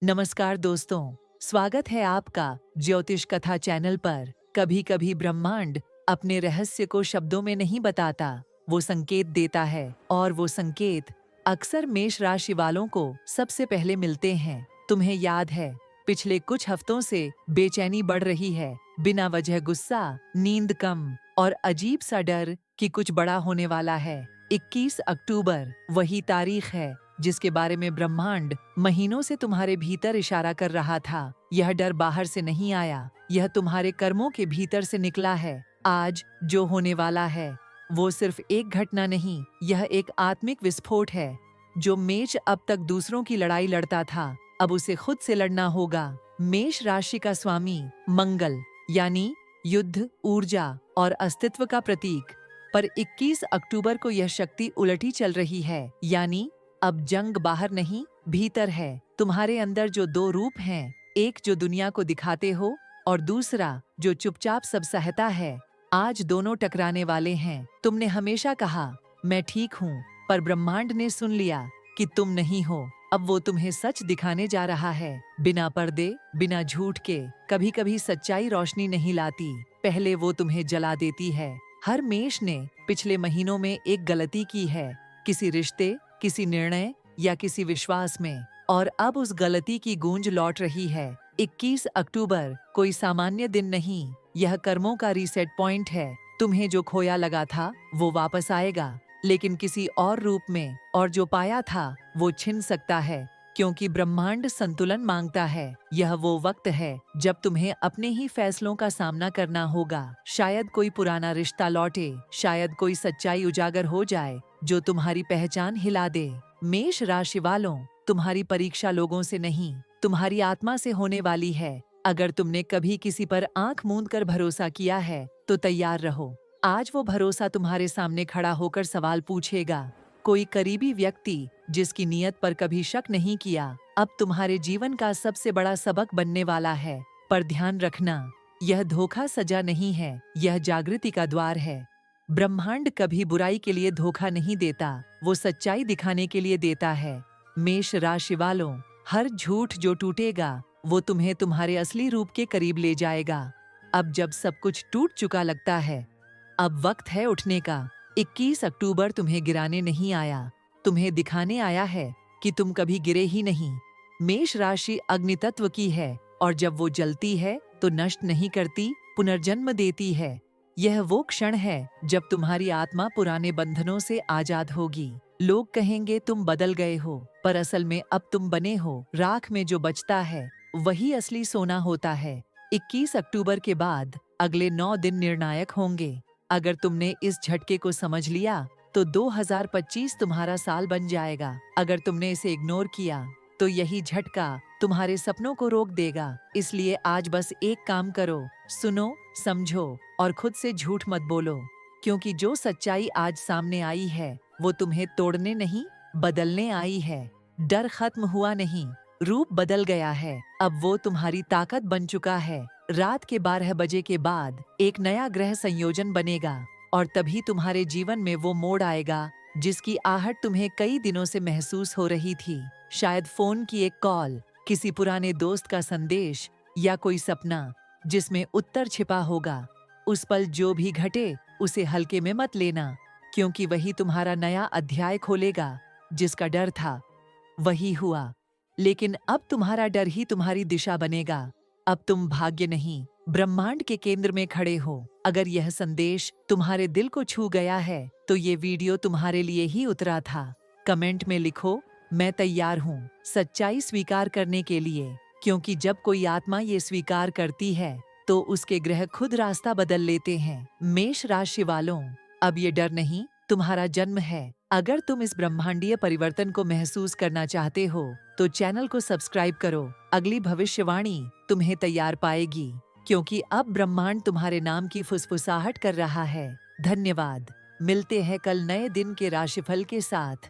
नमस्कार दोस्तों, स्वागत है आपका ज्योतिष कथा चैनल पर। कभी कभी ब्रह्मांड अपने रहस्य को शब्दों में नहीं बताता, वो संकेत देता है और वो संकेत अक्सर मेष राशि वालों को सबसे पहले मिलते हैं। तुम्हें याद है, पिछले कुछ हफ्तों से बेचैनी बढ़ रही है, बिना वजह गुस्सा, नींद कम और अजीब सा डर कि कुछ बड़ा होने वाला है। 21 अक्टूबर वही तारीख है जिसके बारे में ब्रह्मांड महीनों से तुम्हारे भीतर इशारा कर रहा था। यह डर बाहर से नहीं आया, यह तुम्हारे कर्मों के भीतर से निकला है। आज जो होने वाला है वो सिर्फ एक घटना नहीं, यह एक आत्मिक विस्फोट है। जो मेष अब तक दूसरों की लड़ाई लड़ता था, अब उसे खुद से लड़ना होगा। मेष राशि का स्वामी मंगल, यानी युद्ध, ऊर्जा और अस्तित्व का प्रतीक, पर 21 अक्टूबर को यह शक्ति उलटी चल रही है। यानी अब जंग बाहर नहीं, भीतर है। तुम्हारे अंदर जो दो रूप हैं, एक जो दुनिया को दिखाते हो और दूसरा जो चुपचाप सब सहता है, आज दोनों टकराने वाले हैं। तुमने हमेशा कहा मैं ठीक हूँ, पर ब्रह्मांड ने सुन लिया कि तुम नहीं हो। अब वो तुम्हें सच दिखाने जा रहा है, बिना पर्दे, बिना झूठ के। कभी कभी सच्चाई रोशनी नहीं लाती, पहले वो तुम्हें जला देती है। हर मेष ने पिछले महीनों में एक गलती की है, किसी रिश्ते, किसी निर्णय या किसी विश्वास में, और अब उस गलती की गूंज लौट रही है। 21 अक्टूबर कोई सामान्य दिन नहीं, यह कर्मों का रीसेट पॉइंट है। तुम्हें जो खोया लगा था वो वापस आएगा, लेकिन किसी और रूप में, और जो पाया था वो छिन सकता है, क्योंकि ब्रह्मांड संतुलन मांगता है। यह वो वक्त है जब तुम्हें अपने ही फैसलों का सामना करना होगा। शायद कोई पुराना रिश्ता लौटे, शायद कोई सच्चाई उजागर हो जाए जो तुम्हारी पहचान हिला दे। मेष राशि वालों, तुम्हारी परीक्षा लोगों से नहीं, तुम्हारी आत्मा से होने वाली है। अगर तुमने कभी किसी पर आंख मूंद कर भरोसा किया है तो तैयार रहो, आज वो भरोसा तुम्हारे सामने खड़ा होकर सवाल पूछेगा। कोई करीबी व्यक्ति जिसकी नीयत पर कभी शक नहीं किया, अब तुम्हारे जीवन का सबसे बड़ा सबक बनने वाला है। पर ध्यान रखना, यह धोखा सजा नहीं है, यह जागृति का द्वार है। ब्रह्मांड कभी बुराई के लिए धोखा नहीं देता, वो सच्चाई दिखाने के लिए देता है। मेष राशि वालों, हर झूठ जो टूटेगा वो तुम्हें तुम्हारे असली रूप के करीब ले जाएगा। अब जब सब कुछ टूट चुका लगता है, अब वक्त है उठने का। 21 अक्टूबर तुम्हें गिराने नहीं आया, तुम्हें दिखाने आया है कि तुम कभी गिरे ही नहीं। मेष राशि अग्नि तत्व की है, और जब वो जलती है तो नष्ट नहीं करती, पुनर्जन्म देती है। यह वो क्षण है जब तुम्हारी आत्मा पुराने बंधनों से आजाद होगी। लोग कहेंगे तुम बदल गए हो, पर असल में अब तुम बने हो। राख में जो बचता है वही असली सोना होता है। 21 अक्टूबर के बाद अगले 9 दिन निर्णायक होंगे। अगर तुमने इस झटके को समझ लिया तो 2025 तुम्हारा साल बन जाएगा। अगर तुमने इसे इग्नोर किया तो यही झटका तुम्हारे सपनों को रोक देगा। इसलिए आज बस एक काम करो, सुनो, समझो और खुद से झूठ मत बोलो, क्योंकि जो सच्चाई आज सामने आई है वो तुम्हें तोड़ने नहीं, बदलने आई है। डर खत्म हुआ नहीं, रूप बदल गया है, अब वो तुम्हारी ताकत बन चुका है। रात के 12 बजे के बाद एक नया ग्रह संयोजन बनेगा, और तभी तुम्हारे जीवन में वो मोड़ आएगा जिसकी आहट तुम्हें कई दिनों से महसूस हो रही थी। शायद फोन की एक कॉल, किसी पुराने दोस्त का संदेश, या कोई सपना जिसमें उत्तर छिपा होगा। उस पल जो भी घटे उसे हल्के में मत लेना, क्योंकि वही तुम्हारा नया अध्याय खोलेगा। जिसका डर था वही हुआ, लेकिन अब तुम्हारा डर ही तुम्हारी दिशा बनेगा। अब तुम भाग्य नहीं, ब्रह्मांड के केंद्र में खड़े हो। अगर यह संदेश तुम्हारे दिल को छू गया है तो ये वीडियो तुम्हारे लिए ही उतरा था। कमेंट में लिखो, मैं तैयार हूँ सच्चाई स्वीकार करने के लिए, क्योंकि जब कोई आत्मा ये स्वीकार करती है तो उसके ग्रह खुद रास्ता बदल लेते हैं। मेष राशि वालों, अब ये डर नहीं, तुम्हारा जन्म है। अगर तुम इस ब्रह्मांडीय परिवर्तन को महसूस करना चाहते हो तो चैनल को सब्सक्राइब करो। अगली भविष्यवाणी तुम्हें तैयार पाएगी, क्योंकि अब ब्रह्मांड तुम्हारे नाम की फुसफुसाहट कर रहा है। धन्यवाद। मिलते हैं कल नए दिन के राशिफल के साथ।